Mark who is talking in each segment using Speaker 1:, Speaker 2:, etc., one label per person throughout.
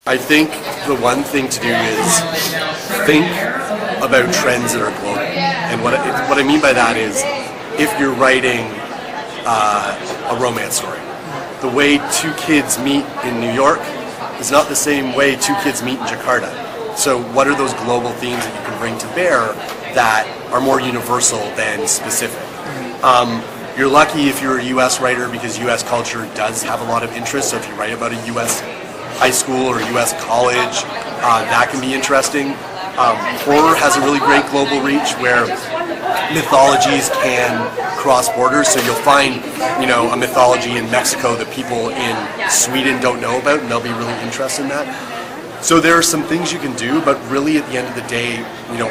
Speaker 1: I think the one thing to do is think about trends that are global. And what I mean by that is, if you're writing a romance story, the way two kids meet in New York is not the same way two kids meet in Jakarta. So what are those global themes that you can bring to bear that are more universal than specific? You're lucky if you're a US writer, because US culture does have a lot of interest. So if you write about a US high school or US college, that can be interesting. Horror has a really great global reach where mythologies can cross borders. So you'll find, a mythology in Mexico that people in Sweden don't know about, and they'll be really interested in that. So there are some things you can do, but really at the end of the day,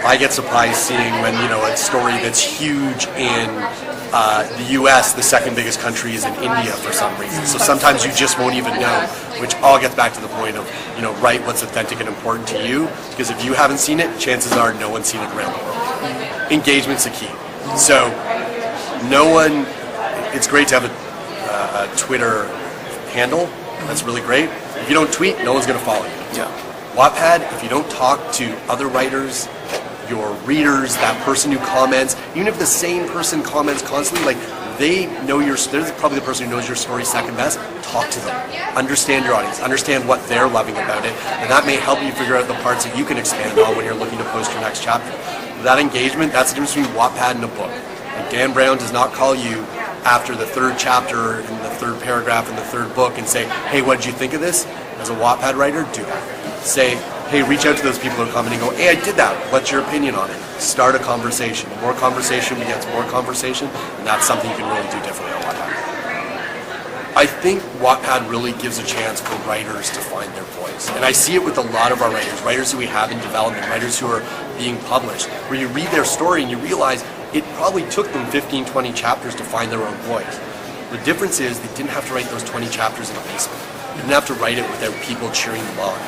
Speaker 1: I get surprised seeing when, a story that's huge in the US, the second biggest country is in India for some reason. So sometimes you just won't even know, which all gets back to the point of, write what's authentic and important to you, because if you haven't seen it, chances are no one's seen it around the world. Engagement's the key. So it's great to have a Twitter handle. That's really great. If you don't tweet, no one's going to follow you.
Speaker 2: Yeah.
Speaker 1: Wattpad, if you don't talk to other writers, your readers, that person who comments, even if the same person comments constantly, they're probably the person who knows your story second best. Talk to them. Understand your audience. Understand what they're loving about it. And that may help you figure out the parts that you can expand on when you're looking to post your next chapter. That engagement, that's the difference between Wattpad and a book. Dan Brown does not call you after the third chapter and the third paragraph in the third book and say, hey, what did you think of this? As a Wattpad writer, do that. Say, hey, reach out to those people who are commenting and go, hey, I did that. What's your opinion on it? Start a conversation. The more conversation begets more conversation, and that's something you can really do differently on Wattpad. I think Wattpad really gives a chance for writers to find their voice. And I see it with a lot of our writers who we have in development, writers who are being published, where you read their story and you realize it probably took them 15, 20 chapters to find their own voice. The difference is they didn't have to write those 20 chapters in a basement. They didn't have to write it without people cheering them on.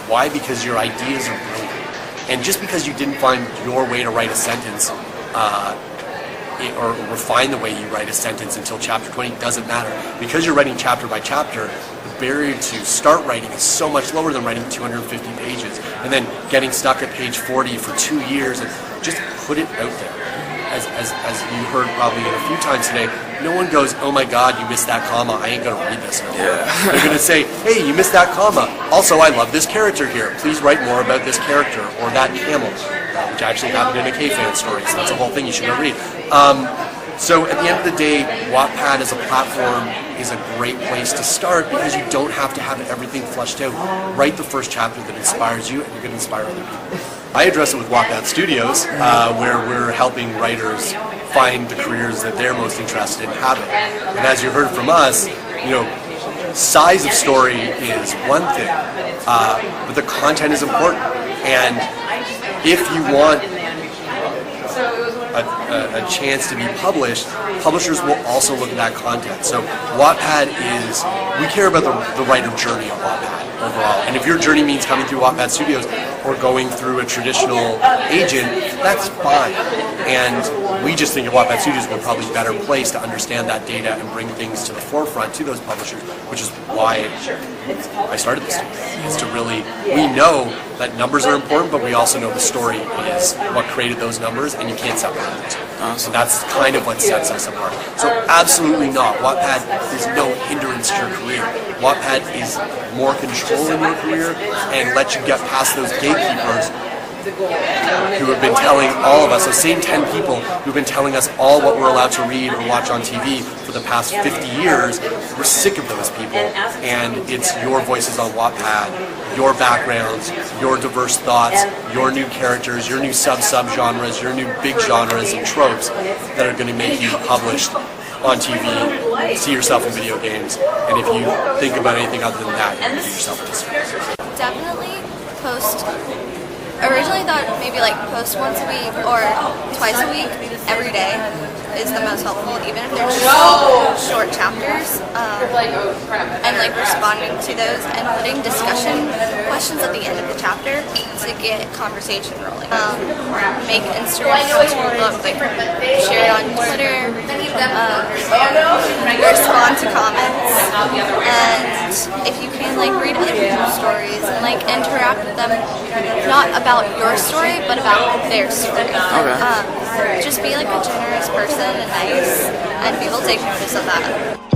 Speaker 1: Why? Because your ideas are brilliant. And just because you didn't find your way to write a sentence or refine the way you write a sentence until chapter 20 doesn't matter. Because you're writing chapter by chapter, the barrier to start writing is so much lower than writing 250 pages and then getting stuck at page 40 for 2 years. And just put it out there. As you heard probably a few times today, no one goes, oh my God, you missed that comma, I ain't going to read this no more. Yeah. They're going to say, hey, you missed that comma. Also, I love this character here. Please write more about this character or that camel, which actually happened in a K-Fan story, so that's a whole thing you should go read. So at the end of the day, Wattpad as a platform is a great place to start because you don't have to have everything fleshed out. Write the first chapter that inspires you and you're going to inspire other people. I address it with Wattpad Studios, where we're helping writers find the careers that they're most interested in having. And as you heard from us, size of story is one thing, but the content is important. And if you want a chance to be published, publishers will also look at that content. So Wattpad we care about the writer journey of Wattpad overall. And if your journey means coming through Wattpad Studios or going through a traditional agent, that's fine. And we just think of Wattpad Studios we're probably better placed to understand that data and bring things to the forefront to those publishers, which is why I started this studio. Is to really, we know that numbers are important, but we also know the story is what created those numbers, and you can't separate the two. So that's kind of what sets us apart. So absolutely not. Wattpad is no hindrance to your career. Wattpad is more control in your career and lets you get past those gatekeepers who have been telling all of us, those same 10 people who've been telling us all what we're allowed to read or watch on TV for the past 50 years, we're sick of those people. And it's your voices on Wattpad, your backgrounds, your diverse thoughts, your new characters, your new sub-genres, your new big genres and tropes that are going to make you published on TV, see yourself in video games, and if you think about anything other than that, you're going to do yourself a disservice.
Speaker 3: Definitely post. Originally thought maybe post once a week or twice a week, every day is the most helpful, even if they're just short chapters, and responding to those and putting discussion questions at the end of the chapter to get conversation rolling. Make Instagram posts for the book, like share it on Twitter, respond to comments, and if you can, like read other people's stories and like interact with them, not about your story, but about their story.
Speaker 2: Okay.
Speaker 3: Just be like a generous person and nice, and people take notice of that.